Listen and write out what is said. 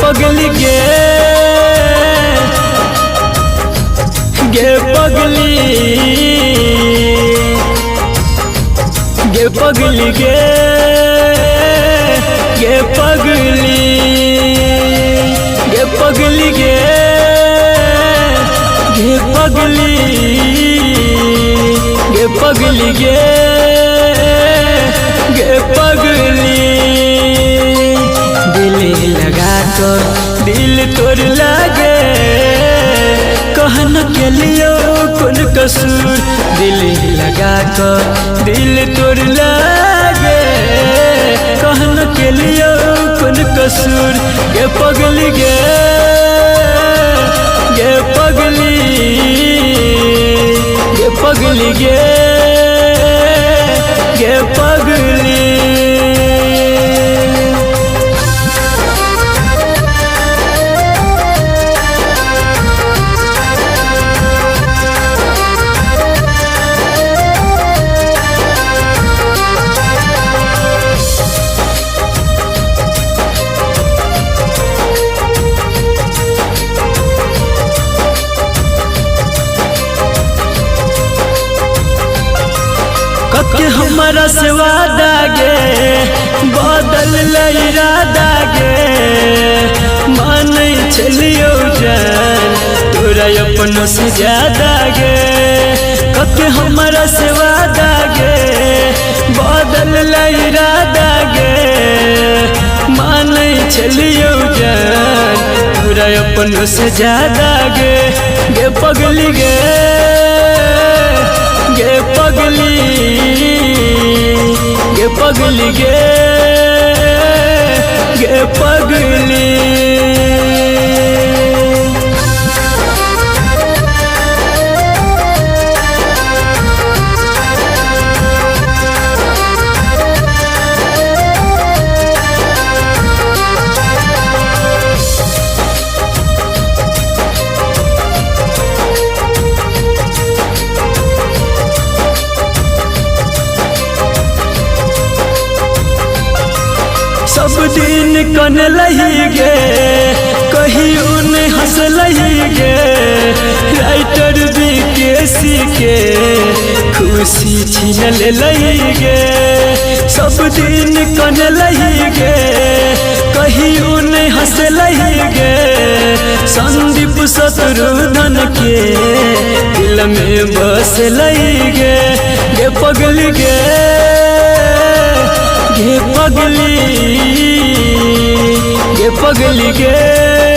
पगली गे पगली पगली गे पगली पगली गे पगली पगली गे पगली दिल लगा कर दिल तोड़ लागे कहन के लिए कौन कसूर दिल लगा कर दिल तोड़ लागे कहन के लिए कौन कसूर गे पगली गे पगली पगली गे पगली के हमारा से वादा गे बदल इरादा गे मान चलियो जान तोरा अपनों से ज्यादा गे के हमारा से वादा गे बदल इरादा गे मान चलियो जान तोरा अपनों से ज्यादा गे पगली गे पगली पगली गे पगली सब दिन कन लही गे कहीं उन हंस लही गे राइटर बीकेसी के खुशी छीन लही गे सब दिन कन लही गे कहीं उन हंस लही गे संदीप शत्रुघ्न के दिल में बस लही गे पगली गे पगली पगली गे